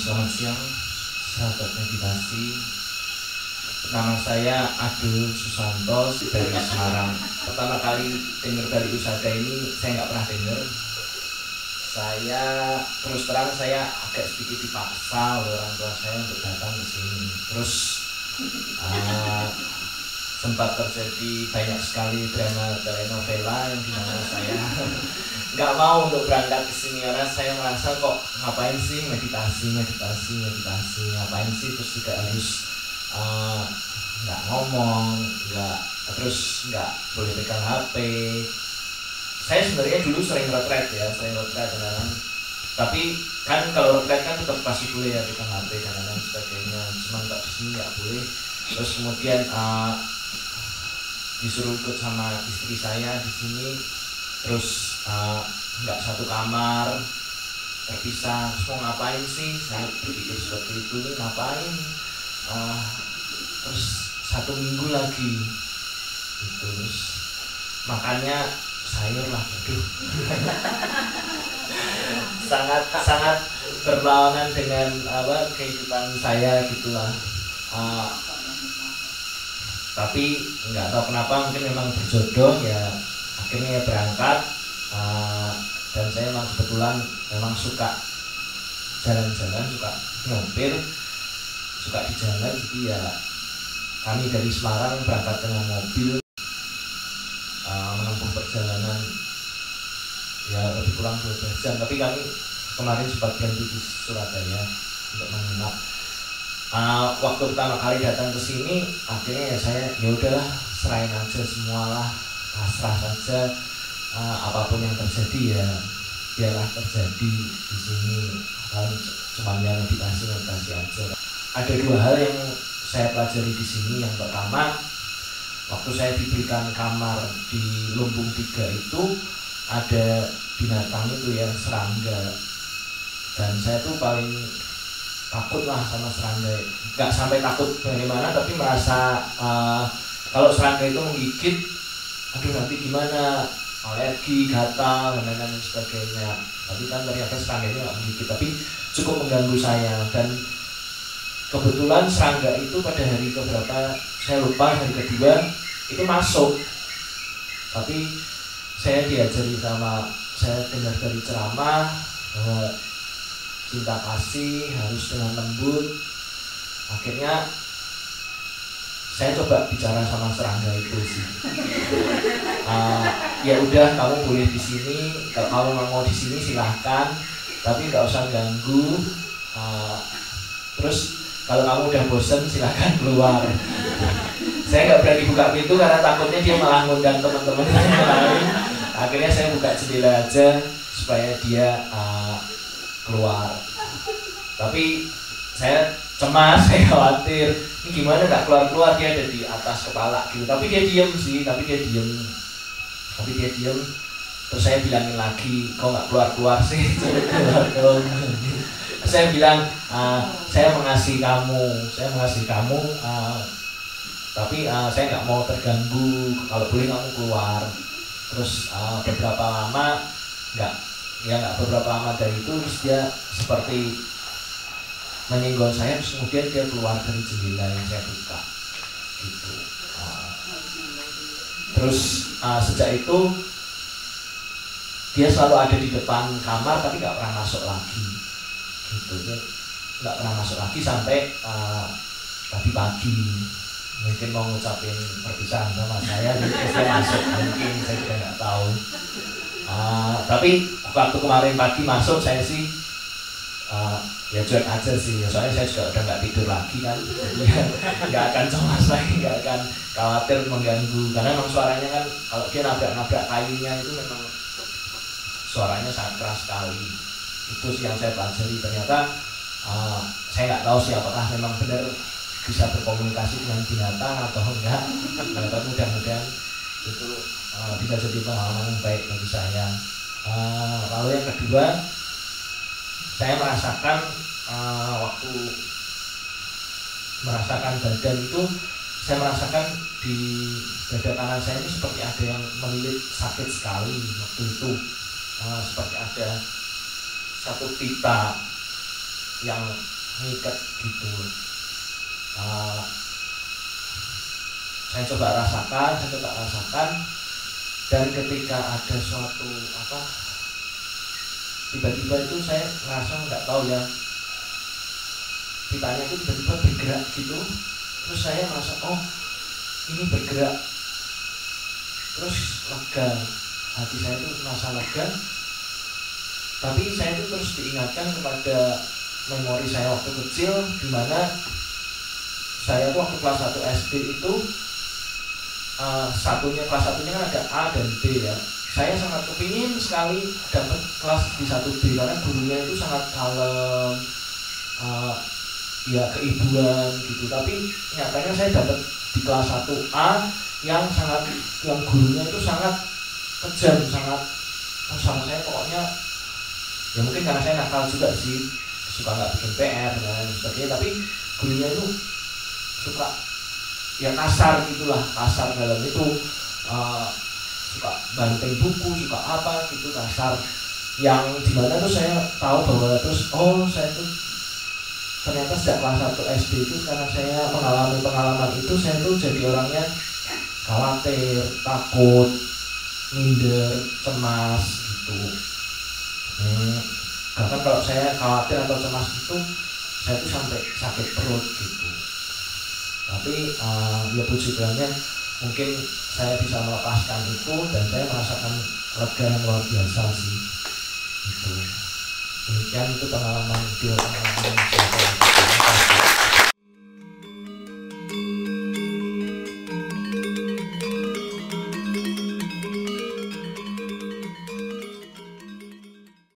Selamat siang, sahabat meditasi. Nama saya Adul Susanto dari Semarang. Pertama kali dengar dari Usada ini saya nggak pernah dengar. Saya terus terang saya agak sedikit dipaksa oleh orang tua saya untuk datang ke sini. Terus sempat terjadi banyak sekali drama telenovela yang dimana saya nggak mau untuk berangkat ke sini karena saya merasa kok ngapain sih meditasi, ngapain sih terus juga harus nggak ngomong, terus nggak boleh pegang HP. Saya sebenarnya dulu sering retret dan tapi kan kalau retret kan tetap pasti boleh ya pegang HP dan lain sebagainya. Cuman kok di sini nggak boleh. Terus kemudian disuruh ikut sama istri saya di sini, terus nggak satu kamar, terpisah. Terus mau ngapain sih? Saya berpikir seperti itu nih, ngapain? Terus 1 minggu lagi, gitu. Terus makannya sayur lah, aduh. sangat berlawanan dengan kehidupan saya gitulah. Tapi nggak tahu kenapa, mungkin memang berjodoh ya, akhirnya ya berangkat. Dan saya memang kebetulan memang suka jalan-jalan, suka nyopir, suka di jalan gitu ya. Kami dari Semarang berangkat dengan mobil, menempuh perjalanan ya lebih kurang 12 jam. Tapi kami kemarin sempat berhenti di Surabaya untuk menginap. Waktu pertama kali datang ke sini, akhirnya ya saya ya udahlah, serahin aja semualah, pasrah saja. Apapun yang terjadi ya biarlah terjadi di sini. Cuma ya meditasi aja. Ada 2 hal yang saya pelajari di sini. Yang pertama, waktu saya diberikan kamar di Lumbung 3 itu ada binatang itu ya, serangga. Dan saya tuh paling takut lah sama serangga. Nggak sampai takut bagaimana, tapi merasa kalau serangga itu menggigit, aduh nanti gimana, alergi, gatal, dan lain-lain sebagainya. Tapi kan ternyata serangga itu nggak menggigit, tapi cukup mengganggu saya. Dan kebetulan serangga itu pada hari keberapa, saya lupa, hari kedua itu masuk. Tapi saya diajari saya dengar dari ceramah bahwa cinta kasih harus dengan lembut. Akhirnya saya coba bicara sama serangga itu sih. Ya udah, kamu boleh di sini. Kalau kamu mau di sini silahkan, tapi nggak usah ganggu. Terus kalau kamu udah bosen silahkan keluar. Saya nggak berani buka pintu karena takutnya dia malah ngundang teman-teman yang lain. Akhirnya saya buka jendela aja supaya dia keluar. Tapi saya cemas, saya khawatir ini gimana nggak keluar, dia ada di atas kepala gitu. Tapi dia diem. Terus saya bilangin lagi, kok nggak keluar sih? Keluar dong. Saya bilang, saya mengasihi kamu, tapi saya nggak mau terganggu, kalau boleh kamu keluar. Terus beberapa lama dari itu, terus dia seperti menyinggol saya, terus kemudian dia keluar dari jendela yang saya buka gitu. Terus sejak itu dia selalu ada di depan kamar, tapi nggak pernah masuk lagi gitu. Dia nggak pernah masuk lagi sampai tadi pagi, mungkin mau ngucapin perpisahan sama saya, jadi saya masuk, mungkin saya juga nggak tahu. Tapi waktu kemarin pagi masuk, saya sih ya cuek aja sih, soalnya saya juga udah nggak tidur lagi kan, jadi nggak akan cemas lagi, nggak akan khawatir mengganggu. Karena memang suaranya kan, kalau dia nabrak kayunya itu memang suaranya sangat keras sekali. Itu sih yang saya pelajari. Ternyata saya nggak tahu sih apakah memang benar bisa berkomunikasi dengan binatang atau enggak. Tapi mudah-mudahan itu bisa jadi pengalaman yang baik bagi saya. Lalu yang kedua, saya merasakan waktu merasakan badan itu, saya merasakan di dada kanan saya ini seperti ada yang melilit, sakit sekali waktu itu. Seperti ada satu pita yang ngikat gitu. Saya coba rasakan, dan ketika ada suatu tiba-tiba itu saya ngerasa nggak tahu ya, pitanya itu tiba-tiba bergerak gitu, terus saya merasa oh ini bergerak, terus lega, hati saya itu merasa lega. Tapi saya itu terus diingatkan kepada memori saya waktu kecil, dimana saya tuh waktu kelas 1 SD itu kelas satunya kan ada A dan B ya. Saya sangat kepingin sekali dapat kelas di 1B karena gurunya itu sangat kalem, ya keibuan gitu. Tapi nyatanya saya dapat di kelas 1A yang gurunya itu sangat kejam, sangat sama saya pokoknya. Ya mungkin karena saya nakal juga sih, suka nggak bikin PR dan sebagainya, tapi gurunya itu suka ya kasar gitulah, kasar dalam itu, suka banting buku, suka apa gitu, kasar. Yang dimana tuh saya tahu bahwa saya tuh ternyata sejak kelas 1 SD itu karena saya mengalami pengalaman itu, saya tuh jadi orangnya khawatir, takut, minder, cemas gitu. Bahkan kalau saya khawatir atau cemas itu, saya tuh sampai sakit perut gitu. Tapi ya puji Tuhannya mungkin saya bisa melepaskan itu dan saya merasakan lega yang luar biasa sih. Itu demikian, itu pengalaman